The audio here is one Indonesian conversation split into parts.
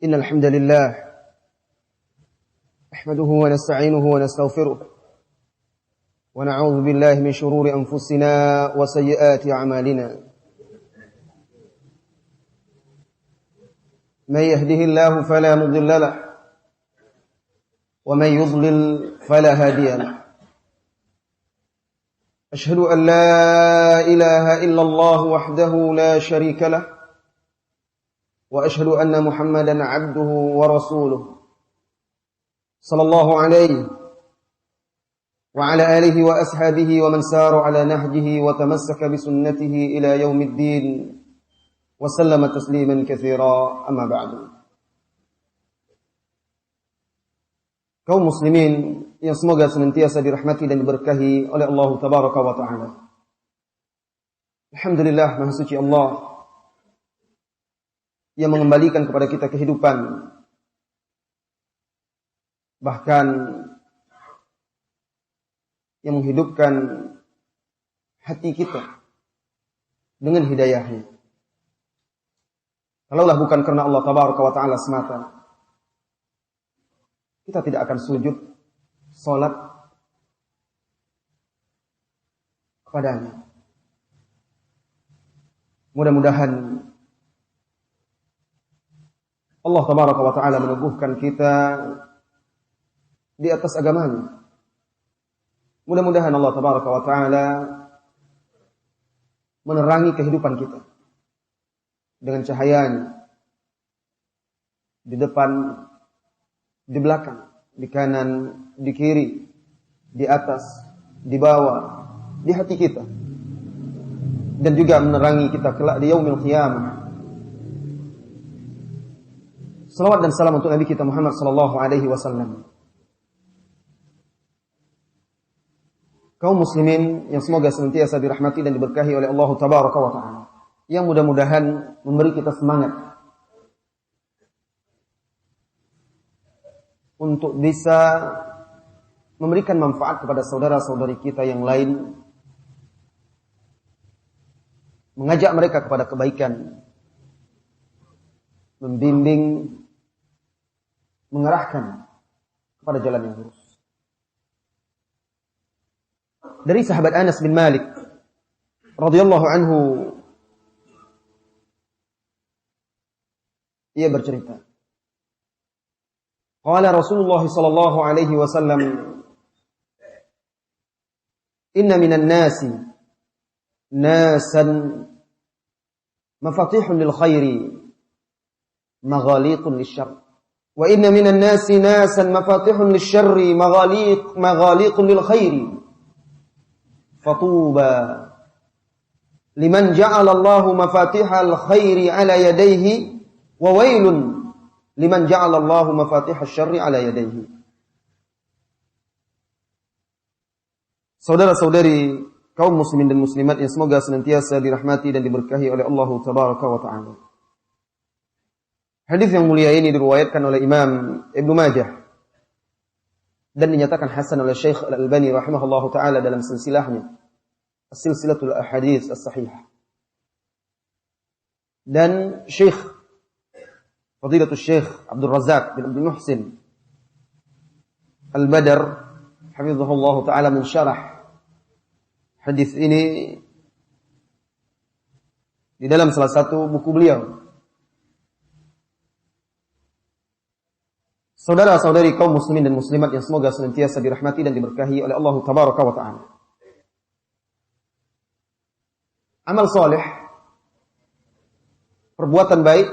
إن الحمد لله نحمده ونستعينه ونستغفره ونعوذ بالله من شرور أنفسنا وسيئات أعمالنا من يهده الله فلا مضل له ومن يضلل فلا هادي له أشهد أن لا إله إلا الله وحده لا شريك له وأشهد أن محمدا عبده ورسوله صلى الله عليه وعلى آله وأصحابه ومن سار على نهجه وتمسك بسنته إلى يوم الدين وسلم تسليما كثيرا أما بعد. Kaum muslimin yang semoga senantiasa dirahmati dan diberkahi oleh Allah Tabaraka wa Ta'ala. Alhamdulillah, Maha Suci Allah yang mengembalikan kepada kita kehidupan, bahkan yang menghidupkan hati kita dengan hidayahnya. Kalaulah bukan karena Allah Tabaraka wa Ta'ala semata, kita tidak akan sujud, salat kepadanya. Mudah-mudahan Allah Tabaraka wa Ta'ala meneguhkan kita di atas agamanya. Mudah-mudahan Allah Tabaraka wa Ta'ala menerangi kehidupan kita dengan cahayanya di depan, di belakang, di kanan, di kiri, di atas, di bawah, di hati kita, dan juga menerangi kita kelak di yaumil qiyamah. Salawat dan salam untuk Nabi kita Muhammad sallallahu alaihi wasallam. Kaum muslimin yang semoga senantiasa dirahmati dan diberkahi oleh Allah Tabaraka wa Ta'ala, yang mudah-mudahan memberi kita semangat untuk bisa memberikan manfaat kepada saudara-saudari kita yang lain, mengajak mereka kepada kebaikan, membimbing, mengarahkan kepada jalan yang lurus. Dari sahabat Anas bin Malik radhiyallahu anhu, ia bercerita, qala Rasulullah sallallahu alaihi wasallam, inna minan nasi nasan mafatihun lil khairi maghaliqun lisyarr, wa inna minan nasi nasan mafatihun lisyarri maghaliqun lil khairi, fatuba liman ja'ala Allahu mafatihal khairi ala yadayhi wa wailun liman ja'ala Allahu mafatihasy syarri ala yadayhi. Saudara-saudari kaum muslimin dan muslimat yang semoga senantiasa dirahmati dan diberkahi oleh Allah Tabaraka wa Ta'ala. Hadis yang mulia ini diriwayatkan oleh Imam Ibnu Majah dan dinyatakan hasan oleh Syekh Al-Albani rahimahullahu taala dalam silsilahnya As-Silsilatul Ahadits As-Sahihah. Dan Syekh Fadilatul Syekh Abdul Razak bin Abdul Muhsin Al-Badr hafizahullahu taala mensyarah hadis ini di dalam salah satu buku beliau. Saudara-saudari kaum muslimin dan muslimat yang semoga senantiasa dirahmati dan diberkahi oleh Allah Tabaraka wa Ta'ala. Amal soleh, perbuatan baik,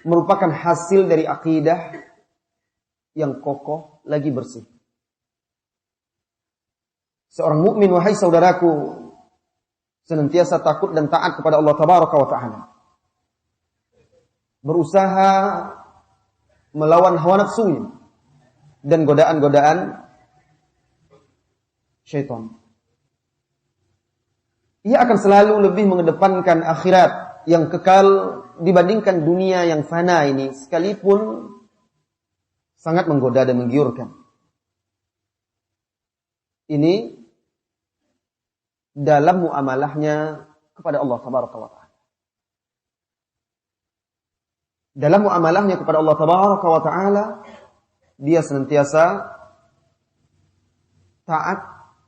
merupakan hasil dari akidah yang kokoh lagi bersih. Seorang mukmin, wahai saudaraku, senantiasa takut dan taat kepada Allah Tabaraka wa Ta'ala. Berusaha melawan hawa nafsunya dan godaan-godaan syaitan. Ia akan selalu lebih mengedepankan akhirat yang kekal dibandingkan dunia yang fana ini, sekalipun sangat menggoda dan menggiurkan. Ini dalam muamalahnya kepada Allah Tabaraka wa Ta'ala. dalam muamalahnya kepada Allah Tabaraka wa Ta'ala, dia senantiasa taat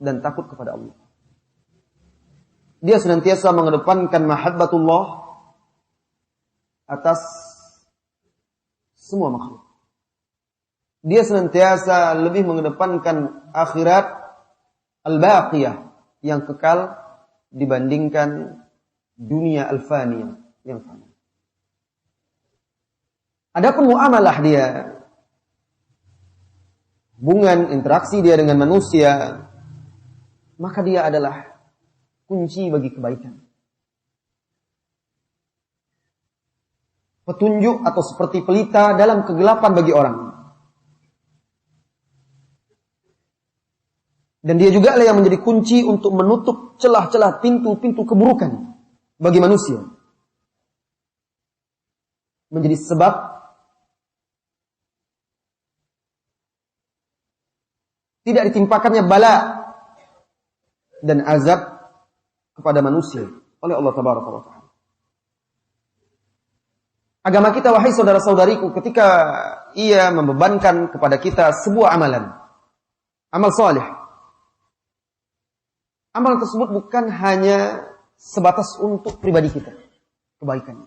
dan takut kepada Allah. Dia senantiasa mengedepankan mahabbatullah atas semua makhluk. Dia senantiasa lebih mengedepankan akhirat al-baqiyah yang kekal dibandingkan dunia al-faniyah yang fana. Adapun muamalah dia, hubungan interaksi dia dengan manusia, maka dia adalah kunci bagi kebaikan. Petunjuk atau seperti pelita dalam kegelapan bagi orang. Dan dia juga lah yang menjadi kunci untuk menutup celah-celah pintu-pintu keburukan bagi manusia. Menjadi sebab tidak ditimpakannya bala dan azab kepada manusia oleh Allah Tabaraka wa Ta'ala. Agama kita, wahai saudara-saudariku, ketika ia membebankan kepada kita sebuah amalan, amal saleh, amal tersebut bukan hanya sebatas untuk pribadi kita, kebaikan.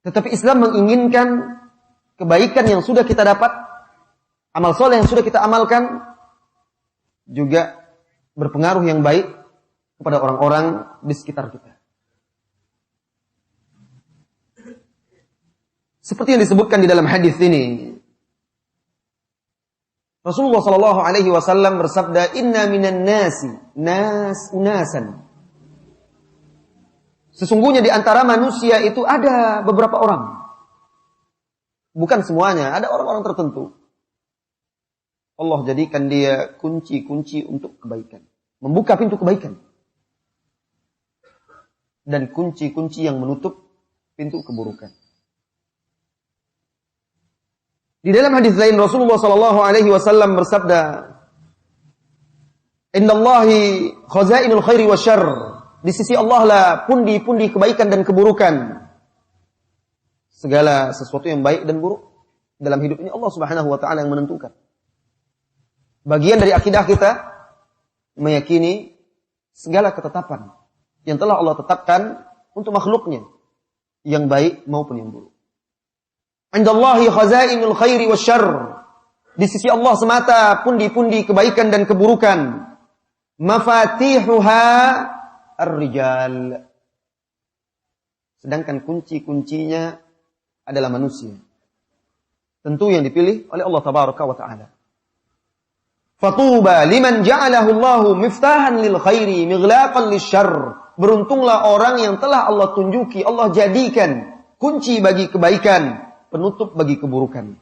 Tetapi Islam menginginkan kebaikan yang sudah kita dapat, amal soleh yang sudah kita amalkan, juga berpengaruh yang baik kepada orang-orang di sekitar kita. Seperti yang disebutkan di dalam hadis ini, Rasulullah sallallahu alaihi wasallam bersabda, "Inna minan nasi unasan." Sesungguhnya di antara manusia itu ada beberapa orang. Bukan semuanya, ada orang-orang tertentu. Allah jadikan dia kunci-kunci untuk kebaikan, membuka pintu kebaikan. Dan kunci-kunci yang menutup pintu keburukan. Di dalam hadis lain Rasulullah sallallahu alaihi wasallam bersabda, "Innallahi khazainul khairi wasyarr." Di sisi Allah lah pundi-pundi kebaikan dan keburukan. Segala sesuatu yang baik dan buruk dalam hidup ini Allah Subhanahu wa taala yang menentukan. Bagian dari akidah kita meyakini segala ketetapan yang telah Allah tetapkan untuk makhluknya, yang baik maupun yang buruk. Indallahi khazainul khairi wasyarr. Di sisi Allah semata pundi-pundi kebaikan dan keburukan. Mafatihuha ar-rijal. Sedangkan kunci-kuncinya adalah manusia. Tentu yang dipilih oleh Allah Tabaraka wa Ta'ala. Fatuba liman ja'alahu Allahu miftahan lil khairi mighlaqan lisyarr. Beruntunglah orang yang telah Allah tunjuki, Allah jadikan kunci bagi kebaikan, penutup bagi keburukan.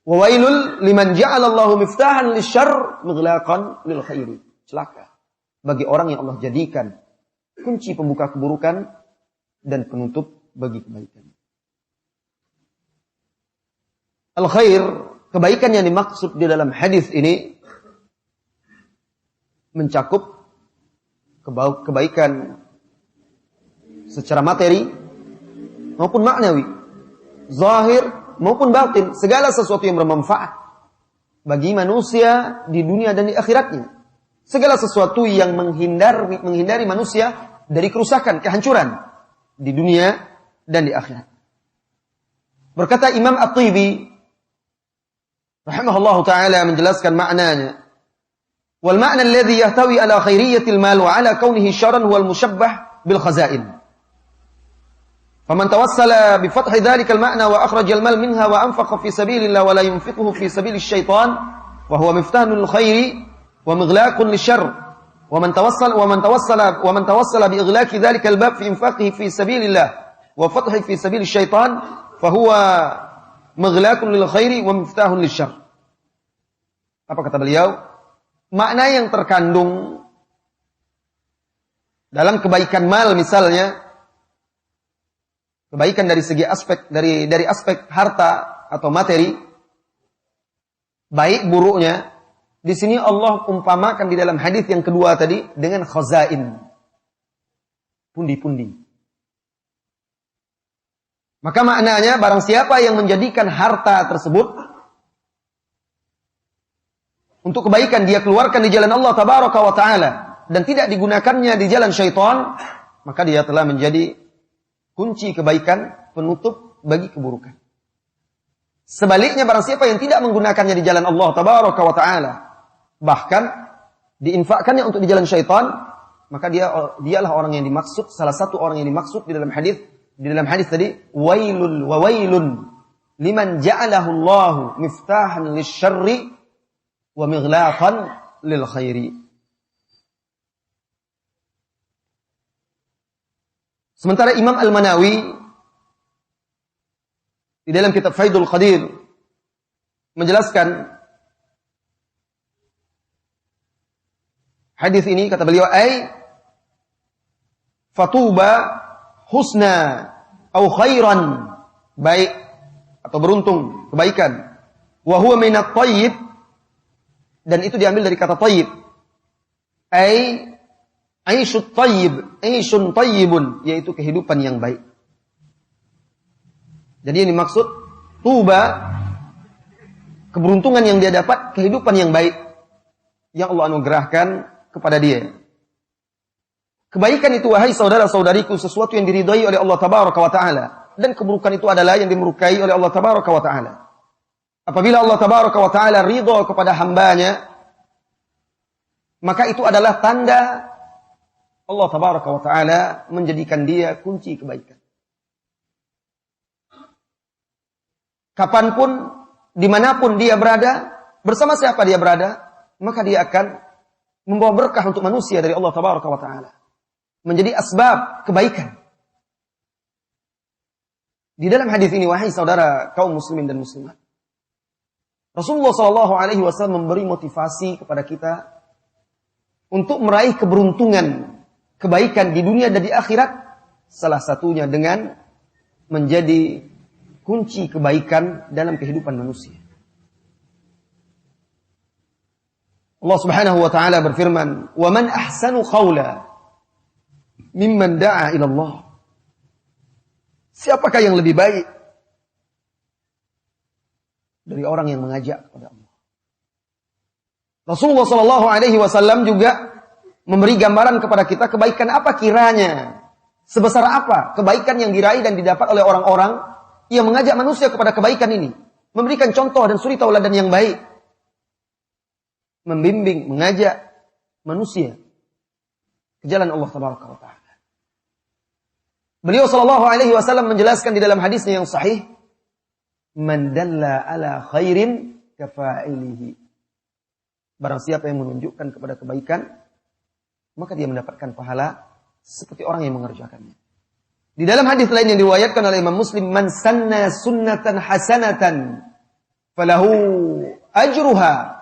Wa wailul liman ja'alallahu miftahan lisyarr mighlaqan lil khairi. Celaka bagi orang yang Allah jadikan kunci pembuka keburukan dan penutup bagi kebaikan. Al-khair, kebaikan yang dimaksud di dalam hadis ini mencakup kebaikan secara materi maupun maknawi, zahir maupun batin, segala sesuatu yang bermanfaat bagi manusia di dunia dan di akhiratnya. Segala sesuatu yang menghindari manusia dari kerusakan, kehancuran di dunia dan di akhirat. Berkata Imam At-Tibi rahimahullahu ta'ala menjelaskan maknanya. Wal ma'na alladhi yahtawi ala khairiyatil mal wa ala kaunihi syarran huwal musyabbah bil khazain. Faman tawassala bi fathi dhalikal ma'na wa akhrajal mal minha wa anfaqa fi sabilillah wa la yunfiquhu fi sabilish syaitan wa huwa miftanul khairi wa mighlaqun lisyarr. Wa man tawassala bi ighlaqi dhalikal bab fi infaqihi fi sabilillah wa fathihi fi sabilish syaitan fa huwa mighlaqun lil khairi wa miftahun lisyarr. Apa kata beliau? Makna yang terkandung dalam kebaikan mal misalnya, kebaikan dari segi aspek dari aspek harta atau materi, baik buruknya, di sini Allah umpamakan di dalam hadis yang kedua tadi dengan khazain, pundi-pundi. Maka maknanya barang siapa yang menjadikan harta tersebut untuk kebaikan, dia keluarkan di jalan Allah tabaraka wa ta'ala dan tidak digunakannya di jalan syaitan, maka dia telah menjadi kunci kebaikan, penutup bagi keburukan. Sebaliknya barang siapa yang tidak menggunakannya di jalan Allah tabaraka wa ta'ala, bahkan diinfakkannya untuk di jalan syaitan, maka dialah orang yang dimaksud, salah satu orang yang dimaksud di dalam hadis tadi, wailul wa wailun liman ja'alahu Allahu miftahan lisyarri wa mighlaqan lil khairi. Sementara Imam Al-Manawi di dalam kitab Faidul Qadir menjelaskan hadis ini, kata beliau, fatuba husna au khairan, baik atau beruntung, kebaikan, wa huwa minat thayyib, dan itu diambil dari kata thayyib, aisyut thayyib, aisyun thayyibun, yaitu kehidupan yang baik. Jadi yang dimaksud tuba, keberuntungan yang dia dapat, kehidupan yang baik yang Allah anugerahkan kepada dia. Kebaikan itu, wahai saudara-saudariku, sesuatu yang diridhai oleh Allah tabaraka wa ta'ala, dan keburukan itu adalah yang dimurkai oleh Allah tabaraka wa ta'ala. Apabila Allah tabaraka wa ta'ala ridha kepada hambanya, maka itu adalah tanda Allah tabaraka wa ta'ala menjadikan dia kunci kebaikan. Kapanpun, dimanapun dia berada, bersama siapa dia berada, maka dia akan membawa berkah untuk manusia dari Allah tabaraka wa ta'ala, menjadi asbab kebaikan. Di dalam hadis ini, wahai saudara kaum muslimin dan muslimat, Rasulullah SAW memberi motivasi kepada kita untuk meraih keberuntungan, kebaikan di dunia dan di akhirat, salah satunya dengan menjadi kunci kebaikan dalam kehidupan manusia. Allah Subhanahu wa taala berfirman, "Wa man ahsanu qawla mimman da'a ila Allah." Siapakah yang lebih baik dari orang yang mengajak kepada Allah? Rasulullah sallallahu alaihi wasallam juga memberi gambaran kepada kita kebaikan apa kiranya, sebesar apa kebaikan yang diraih dan didapat oleh orang-orang yang mengajak manusia kepada kebaikan ini, memberikan contoh dan suri tauladan yang baik, membimbing, mengajak manusia ke jalan Allah tabaraka wa taala. Beliau sallallahu alaihi wasallam menjelaskan di dalam hadisnya yang sahih, man dalla ala khairin kafa'ilihi. Barang siapa yang menunjukkan kepada kebaikan, maka dia mendapatkan pahala seperti orang yang mengerjakannya. Di dalam hadis lain yang diriwayatkan oleh Imam Muslim, man sanna sunnatan hasanatan falahu ajruha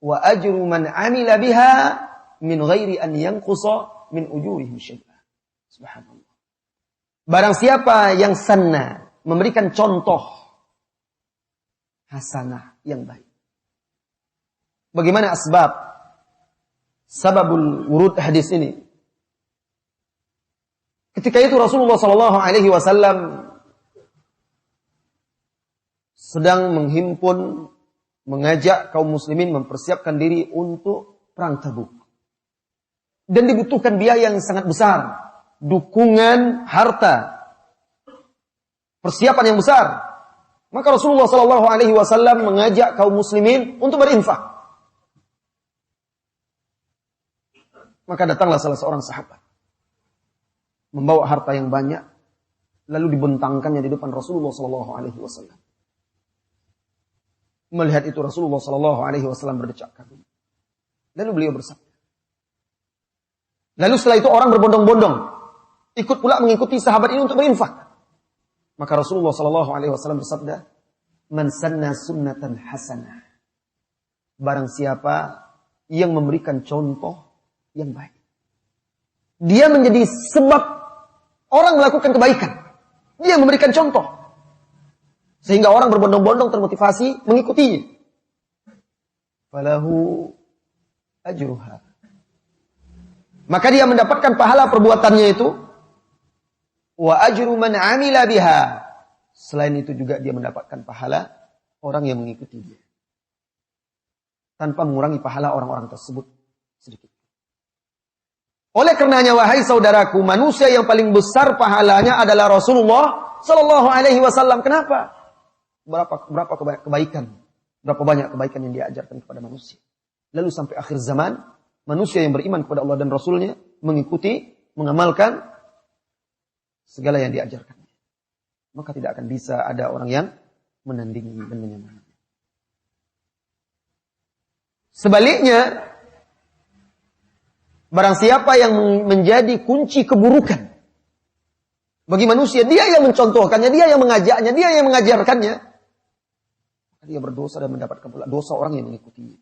wa ajru man amila biha min ghairi an yanqusa min ujurihim syai'an. Subhanallah. Barang siapa yang sanna, memberikan contoh hasanah yang baik. Bagaimana sababul wurud hadis ini? Ketika itu Rasulullah sallallahu alaihi wasallam sedang menghimpun, mengajak kaum muslimin mempersiapkan diri untuk perang Tabuk. Dan dibutuhkan biaya yang sangat besar, dukungan harta, persiapan yang besar. Maka Rasulullah sallallahu alaihi wasallam mengajak kaum muslimin untuk berinfak. Maka datanglah salah seorang sahabat, membawa harta yang banyak, lalu dibentangkannya di depan Rasulullah sallallahu alaihi wasallam. Melihat itu Rasulullah sallallahu alaihi wasallam berdecak kagum. Lalu beliau bersabda. Lalu setelah itu orang berbondong-bondong ikut pula mengikuti sahabat ini untuk berinfak. Maka Rasulullah sallallahu alaihi wasallam bersabda, "Man sanna sunnatan hasanah." Barang siapa yang memberikan contoh yang baik, dia menjadi sebab orang melakukan kebaikan. Dia memberikan contoh, sehingga orang berbondong-bondong termotivasi mengikutinya. Falahu ajruha. Maka dia mendapatkan pahala perbuatannya itu. Wa ajru man amila biha. Selain itu juga dia mendapatkan pahala orang yang mengikuti dia. Tanpa mengurangi pahala orang-orang tersebut sedikit. Oleh karenanya wahai saudaraku, manusia yang paling besar pahalanya adalah Rasulullah sallallahu alaihi wasallam. Kenapa? Berapa kebaikan? Berapa banyak kebaikan yang dia ajarkan kepada manusia. Lalu sampai akhir zaman, manusia yang beriman kepada Allah dan Rasulnya mengikuti, mengamalkan segala yang diajarkan. Maka tidak akan bisa ada orang yang menandingi dan menyamai. Sebaliknya, barang siapa yang menjadi kunci keburukan bagi manusia, dia yang mencontohkannya, dia yang mengajaknya, dia yang mengajarkannya, dia berdosa dan mendapatkan pula dosa orang yang mengikutinya.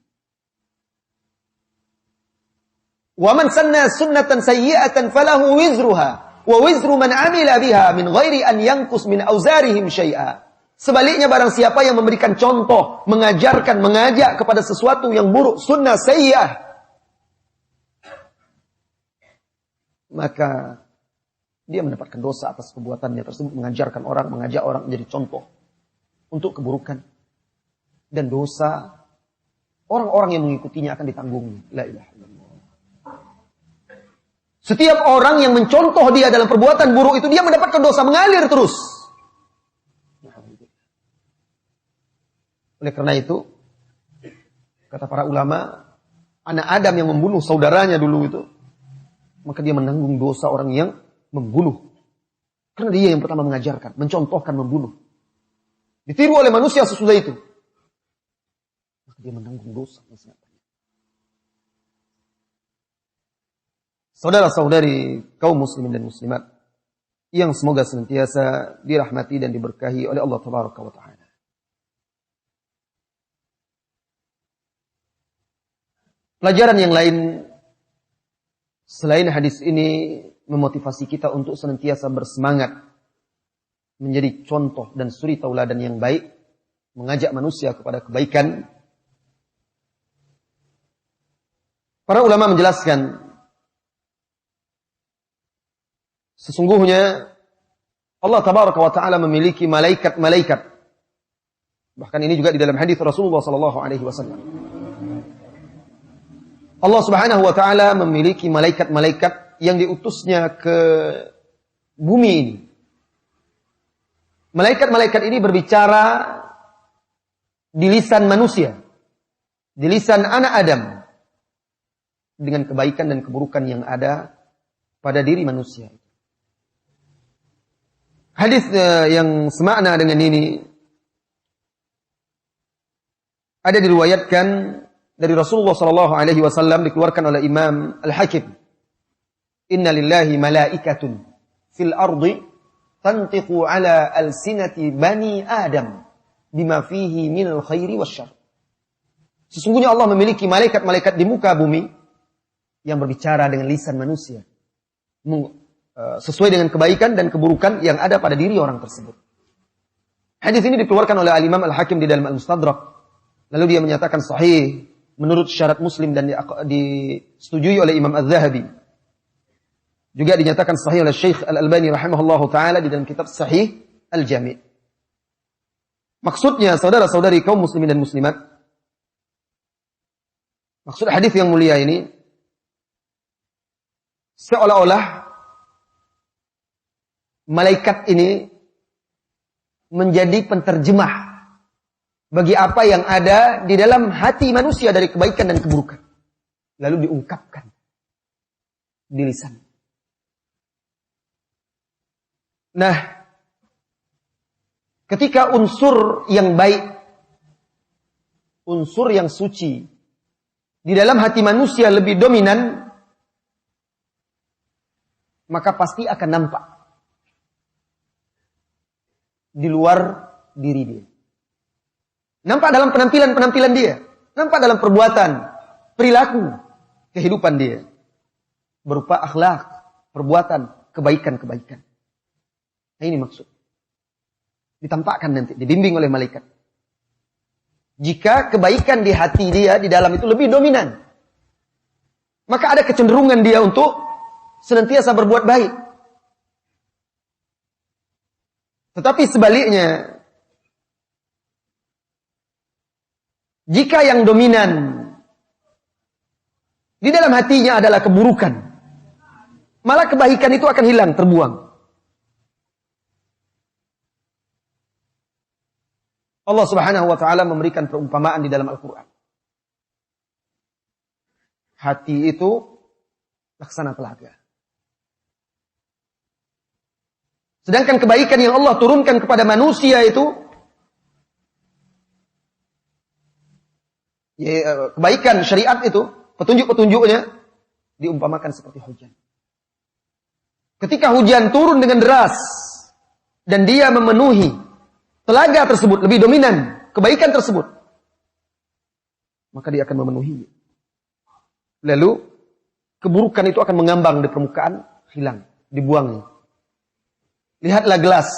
Wa man sanna sunnatan sayyi'atan falahu wizruha wa wizru man amila biha min ghairi an yanqus min auzarihim syai'a. Sebaliknya barang siapa yang memberikan contoh, mengajarkan, mengajak kepada sesuatu yang buruk, sunnah sayyi'ah, maka dia mendapatkan dosa atas perbuatannya tersebut, mengajarkan orang, mengajak orang menjadi contoh untuk keburukan. Dan dosa orang-orang yang mengikutinya akan ditanggung. La ilaha illallah. Setiap orang yang mencontoh dia dalam perbuatan buruk itu, dia mendapatkan dosa, mengalir terus. Oleh karena itu, kata para ulama, anak Adam yang membunuh saudaranya dulu itu, maka dia menanggung dosa orang yang membunuh. Karena dia yang pertama mengajarkan, mencontohkan membunuh. Ditiru oleh manusia sesudah itu. Maka dia menanggung dosa. Saudara-saudari kaum muslimin dan muslimat yang semoga senantiasa dirahmati dan diberkahi oleh Allah Tabaraka wa Ta'ala. Pelajaran yang lain selain hadis ini memotivasi kita untuk senantiasa bersemangat menjadi contoh dan suri tauladan yang baik, mengajak manusia kepada kebaikan. Para ulama menjelaskan, sesungguhnya Allah Tabaraka wa Ta'ala memiliki malaikat-malaikat. Bahkan ini juga di dalam hadis Rasulullah sallallahu alaihi wasallam. Allah Subhanahu wa Ta'ala memiliki malaikat-malaikat yang diutusnya ke bumi ini. Malaikat-malaikat ini berbicara di lisan manusia, di lisan anak Adam, dengan kebaikan dan keburukan yang ada pada diri manusia. Hadis yang semakna dengan ini ada diriwayatkan dari Rasulullah sallallahu alaihi wasallam, dikeluarkan oleh Imam Al-Hakim. Inna lillahi malaikatun fil ardi tantiqu ala alsinati bani Adam bima fihi minal khairi wasyarr. Sesungguhnya Allah memiliki malaikat-malaikat di muka bumi yang berbicara dengan lisan manusia, sesuai dengan kebaikan dan keburukan yang ada pada diri orang tersebut. Hadis ini dikeluarkan oleh Al-Imam Al-Hakim di dalam Al-Mustadrak. Lalu dia menyatakan sahih menurut syarat Muslim dan disetujui oleh Imam Az-Zahabi. Juga dinyatakan sahih oleh Syekh Al-Albani rahimahullahu taala di dalam kitab Sahih Al-Jami'. Maksudnya saudara-saudari kaum muslimin dan muslimat, maksud hadis yang mulia ini seolah-olah malaikat ini menjadi penterjemah bagi apa yang ada di dalam hati manusia dari kebaikan dan keburukan. Lalu diungkapkan di lisan. Nah, ketika unsur yang baik, unsur yang suci di dalam hati manusia lebih dominan, maka pasti akan nampak di luar diri dia. Nampak dalam penampilan-penampilan dia. Nampak dalam perbuatan, perilaku, kehidupan dia. Berupa akhlak, perbuatan, kebaikan-kebaikan. Nah ini maksud. Ditampakkan nanti, dibimbing oleh malaikat. Jika kebaikan di hati dia, di dalam itu lebih dominan, maka ada kecenderungan dia untuk senantiasa berbuat baik. Tetapi sebaliknya, jika yang dominan di dalam hatinya adalah keburukan, malah kebaikan itu akan hilang, terbuang. Allah Subhanahu wa taala memberikan perumpamaan di dalam Al-Qur'an. Hati itu laksana telaga. Sedangkan kebaikan yang Allah turunkan kepada manusia itu, kebaikan syariat itu, petunjuk-petunjuknya diumpamakan seperti hujan. Ketika hujan turun dengan deras dan dia memenuhi telaga tersebut, lebih dominan kebaikan tersebut, maka dia akan memenuhi. Lalu keburukan itu akan mengambang di permukaan, hilang, dibuangnya. Lihatlah gelas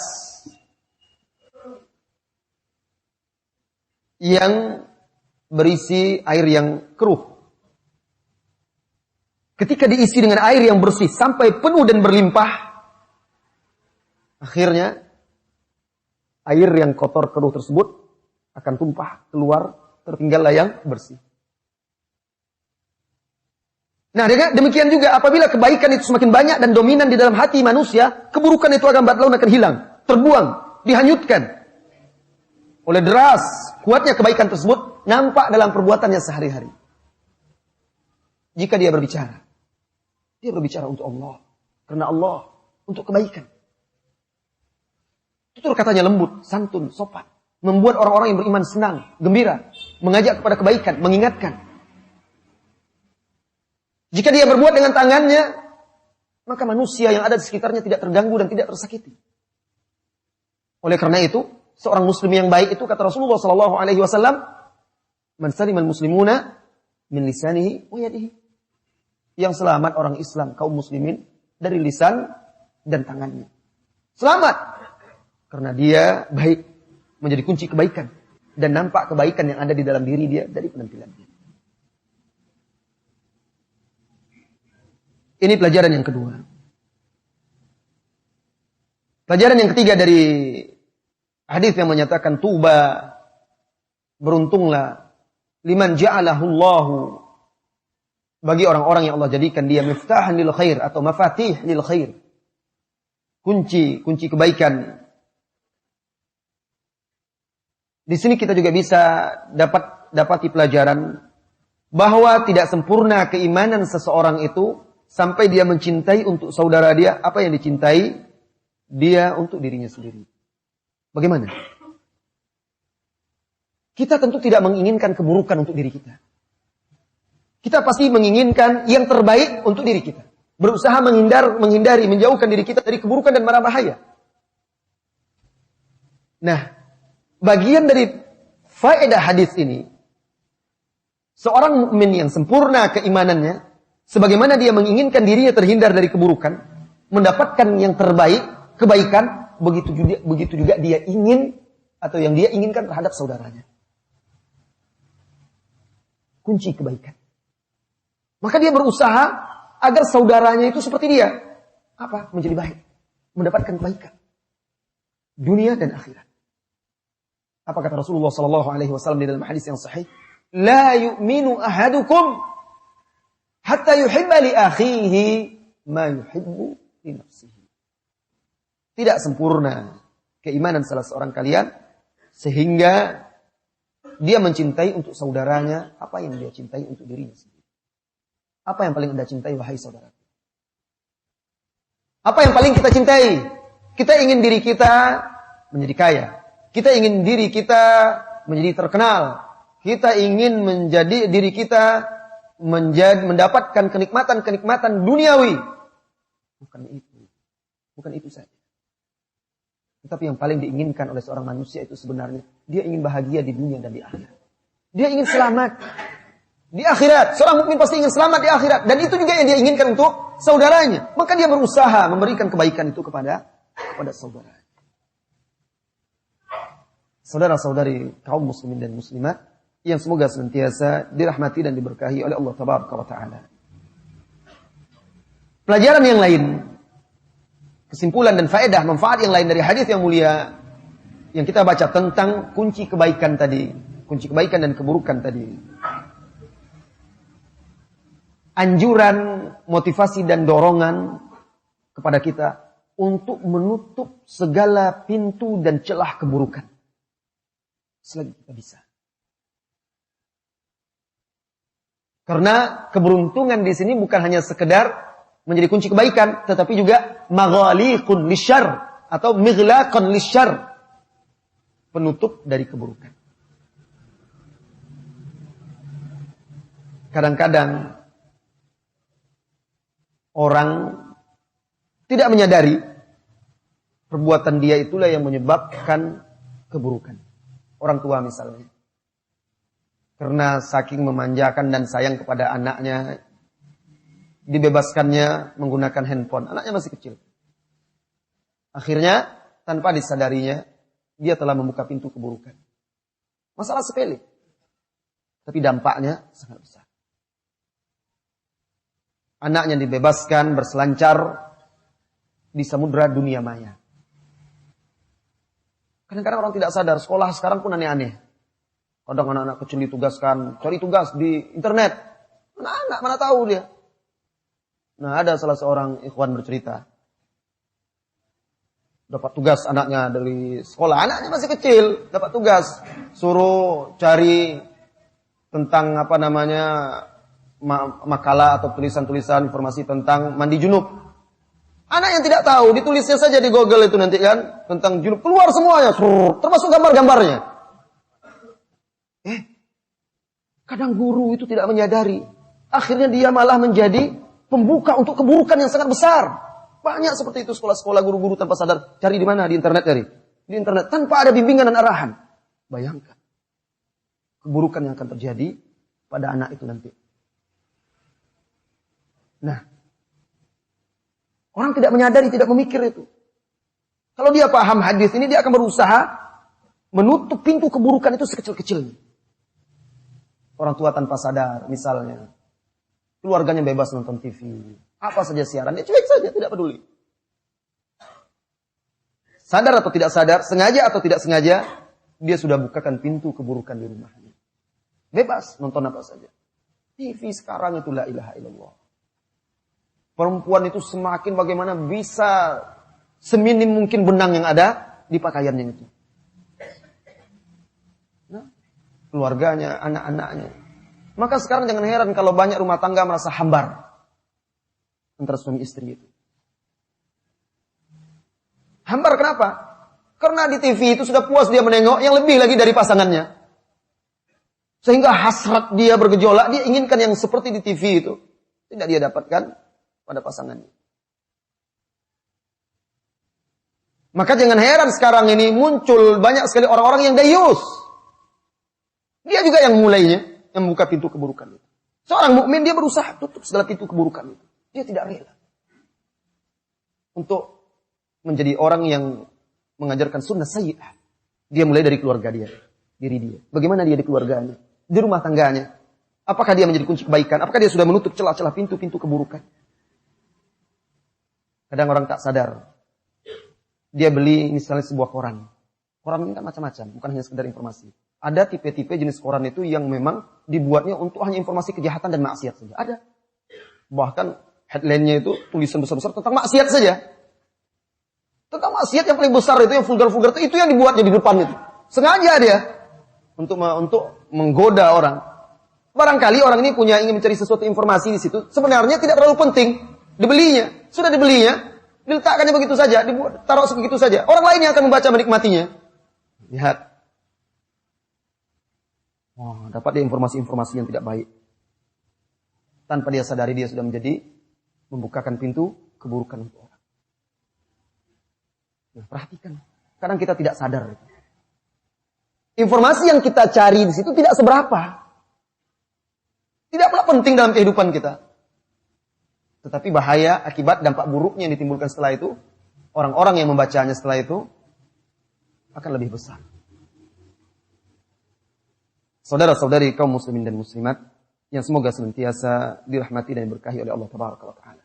yang berisi air yang keruh. Ketika diisi dengan air yang bersih sampai penuh dan berlimpah, akhirnya air yang kotor keruh tersebut akan tumpah keluar, tertinggallah yang bersih. Nah, demikian juga apabila kebaikan itu semakin banyak dan dominan di dalam hati manusia, keburukan itu akan hilang, terbuang, dihanyutkan. Oleh deras, kuatnya kebaikan tersebut nampak dalam perbuatannya sehari-hari. Jika dia berbicara untuk Allah, karena Allah, untuk kebaikan. Tutur katanya lembut, santun, sopan, membuat orang-orang yang beriman senang, gembira, mengajak kepada kebaikan, mengingatkan. Jika dia berbuat dengan tangannya, maka manusia yang ada di sekitarnya tidak terganggu dan tidak tersakiti. Oleh karena itu, seorang muslim yang baik itu, kata Rasulullah SAW, man salimal muslimuna min lisanihi wa yadihi. Yang selamat orang Islam, kaum muslimin, dari lisan dan tangannya. Selamat. Karena dia baik, menjadi kunci kebaikan. Dan nampak kebaikan yang ada di dalam diri dia dari penampilan dia. Ini pelajaran yang kedua. Pelajaran yang ketiga dari hadis yang menyatakan tuba, beruntunglah liman ja'alahu Allahu, bagi orang-orang yang Allah jadikan dia miftahan lil khair atau mafatih lil khair. Kunci kebaikan. Di sini kita juga bisa dapati pelajaran bahwa tidak sempurna keimanan seseorang itu sampai dia mencintai untuk saudara dia apa yang dicintai dia untuk dirinya sendiri. Bagaimana? Kita tentu tidak menginginkan keburukan untuk diri kita. Kita pasti menginginkan yang terbaik untuk diri kita. Berusaha menghindari, menjauhkan diri kita dari keburukan dan mara bahaya. Nah, bagian dari faedah hadis ini, seorang mukmin yang sempurna keimanannya, sebagaimana dia menginginkan dirinya terhindar dari keburukan, mendapatkan yang terbaik, kebaikan, begitu juga dia ingin atau yang dia inginkan terhadap saudaranya. Kunci kebaikan. Maka dia berusaha agar saudaranya itu seperti dia. Apa? Menjadi baik. Mendapatkan kebaikan. Dunia dan akhirat. Apa kata Rasulullah SAW di dalam hadis yang sahih? La yu'minu ahadukum hatta yuhibba li akhihi ma yuhibbu li nafsihi. Tidak sempurna keimanan salah seorang kalian sehingga dia mencintai untuk saudaranya apa yang dia cintai untuk dirinya sendiri. Apa yang paling Anda cintai wahai saudara? Apa yang paling kita cintai? Kita ingin diri kita menjadi kaya. Kita ingin diri kita menjadi terkenal. Kita ingin menjadi diri kita mendapatkan kenikmatan-kenikmatan duniawi. Bukan itu. Bukan itu saja. Tetapi yang paling diinginkan oleh seorang manusia itu sebenarnya, dia ingin bahagia di dunia dan di akhirat. Dia ingin selamat di akhirat. Seorang mukmin pasti ingin selamat di akhirat. Dan itu juga yang dia inginkan untuk saudaranya. Maka dia berusaha memberikan kebaikan itu kepada saudaranya. Saudara-saudari kaum muslimin dan muslimat yang semoga senantiasa dirahmati dan diberkahi oleh Allah Tabaraka wa Ta'ala. Pelajaran yang lain, kesimpulan dan faedah, manfaat yang lain dari hadis yang mulia yang kita baca tentang kunci kebaikan tadi, kunci kebaikan dan keburukan tadi. Anjuran, motivasi dan dorongan kepada kita untuk menutup segala pintu dan celah keburukan selagi kita bisa. Karena keberuntungan di sini bukan hanya sekedar menjadi kunci kebaikan, tetapi juga maghaliqun lisyarr atau mighlaqun lisyarr, penutup dari keburukan. Kadang-kadang orang tidak menyadari perbuatan dia itulah yang menyebabkan keburukan. Orang tua misalnya, karena saking memanjakan dan sayang kepada anaknya, dibebaskannya menggunakan handphone. Anaknya masih kecil. Akhirnya, tanpa disadarinya, dia telah membuka pintu keburukan. Masalah sepele, tapi dampaknya sangat besar. Anaknya dibebaskan berselancar di samudra dunia maya. Kadang-kadang orang tidak sadar, sekolah sekarang pun aneh-aneh. Kadang anak-anak kecil ditugaskan, cari tugas di internet. Anak-anak mana tahu dia. Nah, ada salah seorang ikhwan bercerita. Dapat tugas anaknya dari sekolah. Anaknya masih kecil, dapat tugas. Suruh cari tentang makalah atau tulisan-tulisan informasi tentang mandi junub. Anak yang tidak tahu, ditulisnya saja di Google itu nanti kan, tentang junub. Keluar semuanya, termasuk gambar-gambarnya. Kadang guru itu tidak menyadari. Akhirnya dia malah menjadi pembuka untuk keburukan yang sangat besar. Banyak seperti itu sekolah-sekolah guru-guru tanpa sadar. Cari di mana? Di internet cari. Di internet tanpa ada bimbingan dan arahan. Bayangkan keburukan yang akan terjadi pada anak itu nanti. Nah, orang tidak menyadari, tidak memikir itu. Kalau dia paham hadis ini, dia akan berusaha menutup pintu keburukan itu sekecil-kecilnya. Orang tua tanpa sadar, misalnya, keluarganya bebas nonton TV, apa saja siaran, dia cuek saja, tidak peduli. Sadar atau tidak sadar, sengaja atau tidak sengaja, dia sudah bukakan pintu keburukan di rumahnya. Bebas nonton apa saja. TV sekarang itu la ilaha illallah. Perempuan itu semakin bagaimana bisa seminim mungkin benang yang ada di pakaiannya itu. Nah, keluarganya, anak-anaknya. Maka sekarang jangan heran kalau banyak rumah tangga merasa hambar antara suami istri itu. Hambar kenapa? Karena di TV itu sudah puas dia menengok yang lebih lagi dari pasangannya. Sehingga hasrat dia bergejolak, dia inginkan yang seperti di TV itu. Tidak dia dapatkan pada pasangannya. Maka jangan heran sekarang ini muncul banyak sekali orang-orang yang dayus. Dia juga yang mulainya, yang membuka pintu keburukan itu. Seorang mukmin dia berusaha tutup segala pintu keburukan itu. Dia tidak rela untuk menjadi orang yang mengajarkan sunnah sayyi'ah. Dia mulai dari keluarga dia, diri dia. Bagaimana dia di keluarganya, di rumah tangganya. Apakah dia menjadi kunci kebaikan? Apakah dia sudah menutup celah-celah pintu-pintu keburukan? Kadang orang tak sadar. Dia beli misalnya sebuah koran. Koran ini kan macam-macam, bukan hanya sekedar informasi. Ada tipe-tipe jenis koran itu yang memang dibuatnya untuk hanya informasi kejahatan dan maksiat saja. Ada. Bahkan headline-nya itu tulisan besar-besar tentang maksiat saja. Tentang maksiat yang paling besar itu, yang vulgar-vulgar itu yang dibuatnya di depan itu. Sengaja dia untuk menggoda orang. Barangkali orang ini ingin mencari sesuatu informasi di situ. Sebenarnya tidak terlalu penting. Dibelinya, sudah dibelinya, diletakkannya begitu saja, taruh begitu saja. Orang lain yang akan membaca menikmatinya. Lihat. Wah, dapat dia informasi-informasi yang tidak baik. Tanpa dia sadari dia sudah menjadi membukakan pintu keburukan untuk orang. Nah, perhatikan. Kadang kita tidak sadar. Informasi yang kita cari di situ tidak seberapa. Tidak pula penting dalam kehidupan kita. Tetapi bahaya, akibat dampak buruknya yang ditimbulkan setelah itu, orang-orang yang membacanya setelah itu, akan lebih besar. Saudara-saudari kaum muslimin dan muslimat, yang semoga senantiasa dirahmati dan diberkahi oleh Allah Tabaraka wa Ta'ala.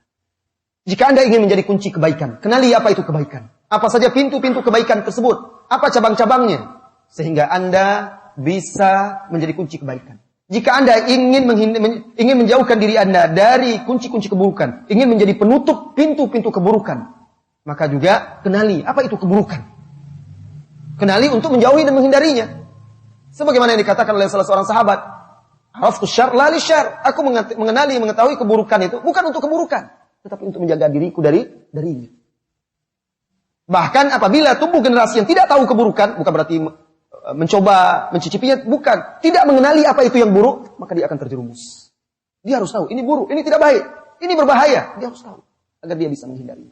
Jika Anda ingin menjadi kunci kebaikan, kenali apa itu kebaikan. Apa saja pintu-pintu kebaikan tersebut. Apa cabang-cabangnya. Sehingga Anda bisa menjadi kunci kebaikan. Jika Anda ingin menjauhkan diri Anda dari kunci-kunci keburukan, ingin menjadi penutup pintu-pintu keburukan, maka juga kenali apa itu keburukan. Kenali untuk menjauhi dan menghindarinya. Sebagaimana yang dikatakan oleh salah seorang sahabat, "Araftu syarr la li syarr." Aku mengenali, mengetahui keburukan itu bukan untuk keburukan, tetapi untuk menjaga diriku darinya. Bahkan apabila tumbuh generasi yang tidak tahu keburukan, bukan berarti mencoba mencicipinya, bukan. Tidak mengenali apa itu yang buruk, maka dia akan terjerumus. Dia harus tahu, ini buruk, ini tidak baik, ini berbahaya. Dia harus tahu, agar dia bisa menghindarinya.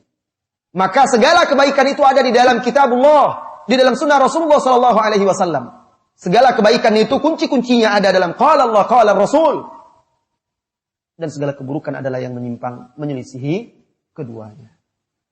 Maka segala kebaikan itu ada di dalam kitabullah, di dalam sunnah Rasulullah SAW. Segala kebaikan itu kunci-kuncinya ada dalam qala Allah, qala Rasul. Dan segala keburukan adalah yang menyimpang, menyelisihi keduanya.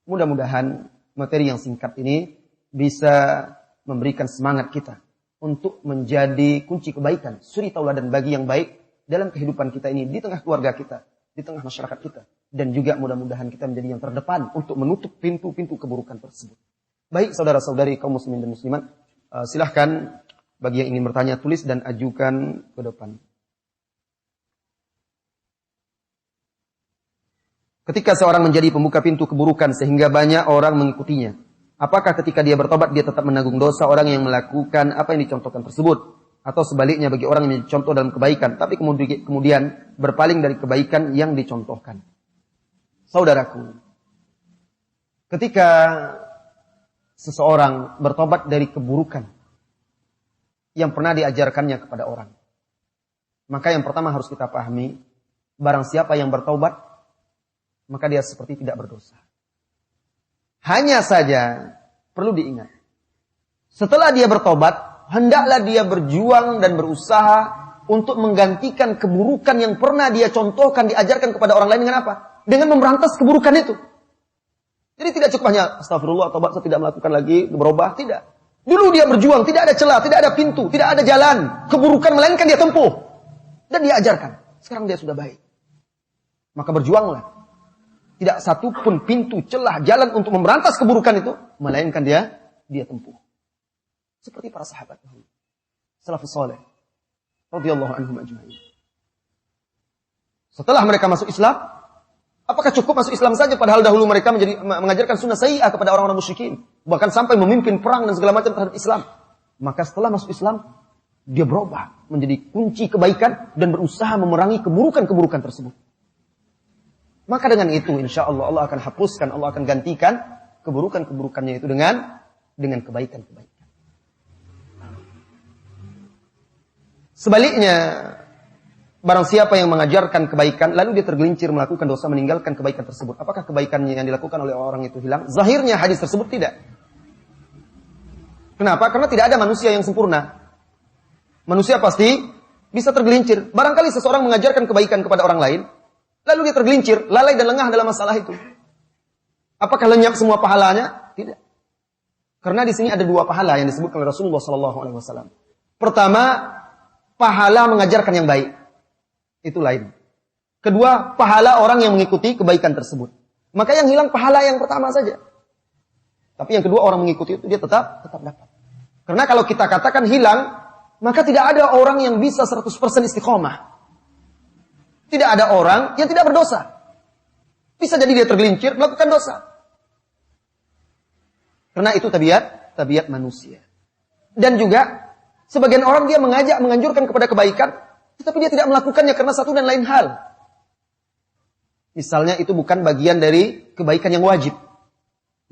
Mudah-mudahan materi yang singkat ini bisa memberikan semangat kita untuk menjadi kunci kebaikan, suri tauladan bagi yang baik dalam kehidupan kita ini, di tengah keluarga kita, di tengah masyarakat kita. Dan juga mudah-mudahan kita menjadi yang terdepan untuk menutup pintu-pintu keburukan tersebut. Baik saudara-saudari kaum muslimin dan muslimat, silahkan bagi yang ingin bertanya tulis dan ajukan ke depan. Ketika seorang menjadi pembuka pintu keburukan sehingga banyak orang mengikutinya, apakah ketika dia bertobat dia tetap menanggung dosa orang yang melakukan apa yang dicontohkan tersebut? Atau sebaliknya bagi orang yang menjadi contoh dalam kebaikan, tapi kemudian berpaling dari kebaikan yang dicontohkan? Saudaraku, ketika seseorang bertobat dari keburukan yang pernah diajarkannya kepada orang, maka yang pertama harus kita pahami, barang siapa yang bertobat, maka dia seperti tidak berdosa. Hanya saja perlu diingat, setelah dia bertobat, hendaklah dia berjuang dan berusaha untuk menggantikan keburukan yang pernah dia contohkan, diajarkan kepada orang lain dengan apa? Dengan memberantas keburukan itu. Jadi tidak cukup hanya astagfirullah, tobat, saya tidak melakukan lagi, berubah, tidak. Dulu dia berjuang, tidak ada celah, tidak ada pintu, tidak ada jalan keburukan, melainkan dia tempuh dan dia ajarkan. Sekarang dia sudah baik. Maka berjuanglah. Tidak satu pun pintu, celah, jalan untuk memberantas keburukan itu, melainkan dia tempuh. Seperti para sahabat dahulu, salafus saleh, radhiyallahu anhum ajma'in. Setelah mereka masuk Islam, apakah cukup masuk Islam saja? Padahal dahulu mereka mengajarkan sunnah sayyi'ah kepada orang-orang musyrikin, bahkan sampai memimpin perang dan segala macam terhadap Islam. Maka setelah masuk Islam, dia berubah menjadi kunci kebaikan dan berusaha memerangi keburukan-keburukan tersebut. Maka dengan itu insya Allah Allah akan hapuskan, Allah akan gantikan keburukan-keburukannya itu dengan kebaikan-kebaikan. Sebaliknya, barang siapa yang mengajarkan kebaikan lalu dia tergelincir melakukan dosa, meninggalkan kebaikan tersebut, apakah kebaikannya yang dilakukan oleh orang itu hilang? Zahirnya hadis tersebut tidak. Kenapa? Karena tidak ada manusia yang sempurna. Manusia pasti bisa tergelincir. Barangkali seseorang mengajarkan kebaikan kepada orang lain, lalu dia tergelincir, lalai dan lengah dalam masalah itu. Apakah lenyap semua pahalanya? Tidak. Karena di sini ada dua pahala yang disebutkan oleh Rasulullah SAW. Pertama, pahala mengajarkan yang baik. Itu lain. Kedua, pahala orang yang mengikuti kebaikan tersebut. Maka yang hilang pahala yang pertama saja. Tapi yang kedua, orang mengikuti itu dia tetap dapat. Karena kalau kita katakan hilang, maka tidak ada orang yang bisa 100% istiqomah. Tidak ada orang yang tidak berdosa. Bisa jadi dia tergelincir melakukan dosa. Karena itu tabiat manusia. Dan juga sebagian orang dia menganjurkan kepada kebaikan, tetapi dia tidak melakukannya karena satu dan lain hal. Misalnya itu bukan bagian dari kebaikan yang wajib.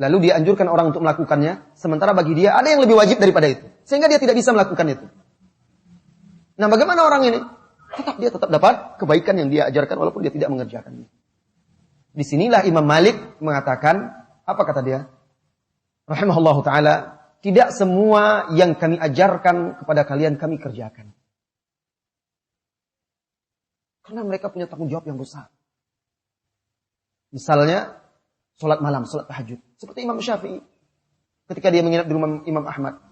Lalu dia anjurkan orang untuk melakukannya, sementara bagi dia ada yang lebih wajib daripada itu. Sehingga dia tidak bisa melakukan itu. Nah, bagaimana orang ini? Dia tetap dapat kebaikan yang dia ajarkan walaupun dia tidak mengerjakannya. Disinilah Imam Malik mengatakan, apa kata dia? Rahimahullahu ta'ala, tidak semua yang kami ajarkan kepada kalian kami kerjakan. Karena mereka punya tanggung jawab yang besar. Misalnya, sholat malam, sholat tahajud. Seperti Imam Syafi'i. Ketika dia menginap di rumah Imam Ahmad.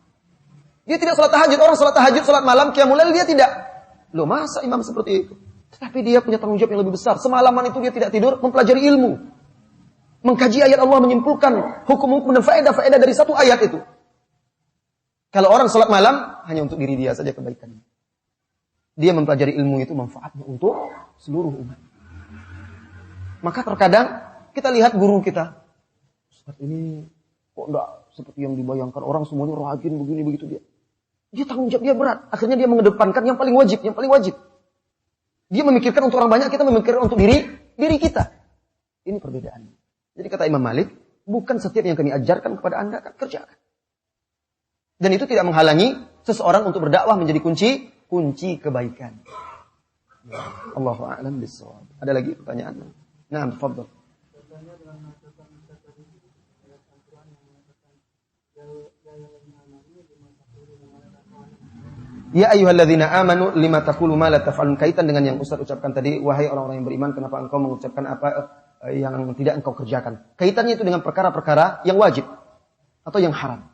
Dia tidak sholat tahajud. Orang sholat tahajud, sholat malam, qiyamul lail dia tidak. Loh, masa imam seperti itu? Tetapi dia punya tanggung jawab yang lebih besar. Semalaman itu dia tidak tidur, mempelajari ilmu. Mengkaji ayat Allah, menyimpulkan hukum-hukum dan faedah-faedah dari satu ayat itu. Kalau orang salat malam, hanya untuk diri dia saja kebaikannya. Dia mempelajari ilmu itu manfaatnya untuk seluruh umat. Maka terkadang kita lihat guru kita. Ustaz ini kok enggak seperti yang dibayangkan, orang semuanya rajin begini begitu dia. Dia tanggung jawab dia berat. Akhirnya dia mengedepankan yang paling wajib, yang paling wajib. Dia memikirkan untuk orang banyak, kita memikirkan untuk diri kita. Ini perbedaannya. Jadi kata Imam Malik, bukan setiap yang kami ajarkan kepada Anda akan kerjakan. Dan itu tidak menghalangi seseorang untuk berdakwah menjadi kunci kebaikan. Allahu a'lam bissawab. Ada lagi pertanyaan? Nah, tafadhol. Ya ayyuhalladzina amanu lima taqulu ma la taf'alun, kaitan dengan yang Ustaz ucapkan tadi, wahai orang-orang yang beriman, kenapa engkau mengucapkan apa yang tidak engkau kerjakan? Kaitannya itu dengan perkara-perkara yang wajib atau yang haram.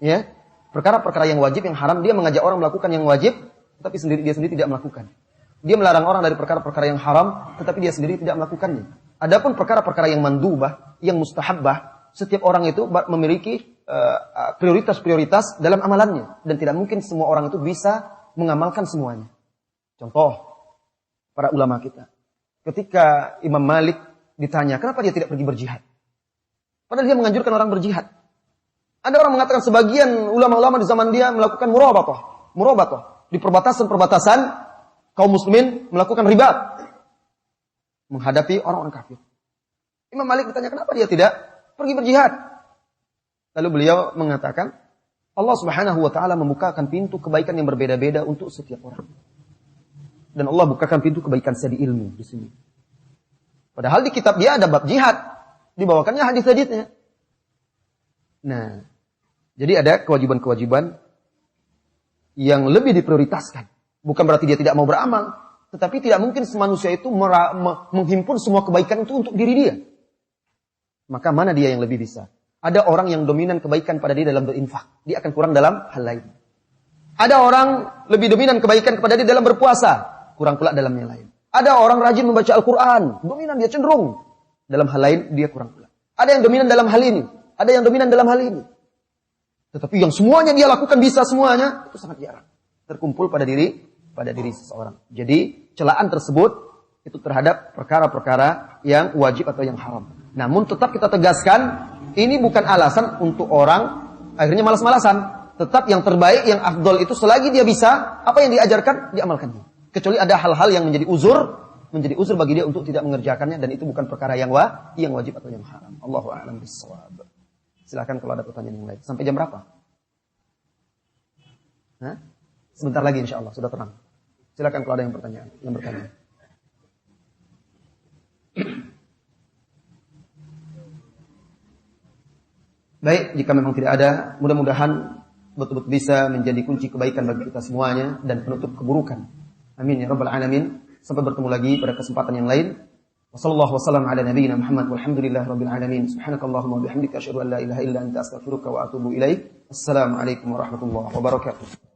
Ya, perkara-perkara yang wajib, yang haram, dia mengajak orang melakukan yang wajib, tapi dia sendiri tidak melakukan. Dia melarang orang dari perkara-perkara yang haram, tetapi dia sendiri tidak melakukannya. Adapun perkara-perkara yang mandubah, yang mustahabbah, setiap orang itu memiliki prioritas-prioritas dalam amalannya. Dan tidak mungkin semua orang itu bisa mengamalkan semuanya. Contoh, para ulama kita. Ketika Imam Malik ditanya, kenapa dia tidak pergi berjihad? Padahal dia menganjurkan orang berjihad. Ada orang mengatakan sebagian ulama-ulama di zaman dia melakukan murabatah. Di perbatasan-perbatasan, kaum muslimin melakukan ribat. Menghadapi orang-orang kafir. Imam Malik ditanya, kenapa dia tidak pergi berjihad? Lalu beliau mengatakan, Allah Subhanahu wa taala membukakan pintu kebaikan yang berbeda-beda untuk setiap orang. Dan Allah bukakan pintu kebaikan sedi ilmu di sini. Padahal di kitab dia ada bab jihad, dibawakannya hadis-hadisnya. Nah, jadi ada kewajiban-kewajiban yang lebih diprioritaskan. Bukan berarti dia tidak mau beramal, tetapi tidak mungkin manusia itu menghimpun semua kebaikan itu untuk diri dia. Maka mana dia yang lebih bisa? Ada orang yang dominan kebaikan pada dia dalam berinfak. Dia akan kurang dalam hal lain. Ada orang lebih dominan kebaikan kepada dia dalam berpuasa. Kurang pula dalam yang lain. Ada orang rajin membaca Al-Quran. Dominan dia cenderung. Dalam hal lain dia kurang pula. Ada yang dominan dalam hal ini. Ada yang dominan dalam hal ini. Tetapi yang semuanya dia lakukan bisa semuanya. Itu sangat jarang. Terkumpul pada diri seseorang. Jadi celaan tersebut itu terhadap perkara-perkara yang wajib atau yang haram. Namun tetap kita tegaskan, ini bukan alasan untuk orang akhirnya malas-malasan. Tetap yang terbaik, yang afdol itu selagi dia bisa, apa yang diajarkan, diamalkannya. Kecuali ada hal-hal yang menjadi uzur bagi dia untuk tidak mengerjakannya, dan itu bukan perkara yang wajib atau yang haram. Allahu a'lam bissawab. Silakan kalau ada pertanyaan yang lain. Sampai jam berapa? Hah? Sebentar lagi insyaallah, sudah tenang. Silakan kalau ada yang bertanya. Baik, jika memang tidak ada, mudah-mudahan betul-betul bisa menjadi kunci kebaikan bagi kita semuanya dan penutup keburukan. Amin ya rabbal alamin. Sampai bertemu lagi pada kesempatan yang lain. Wassallallahu wasallam ala nabiyyina Muhammad walhamdulillahi rabbil alamin. Subhanakallahumma wa bihamdika asyhadu an la ilaha illa anta astaghfiruka wa atubu ilaik. Assalamualaikum warahmatullahi wabarakatuh.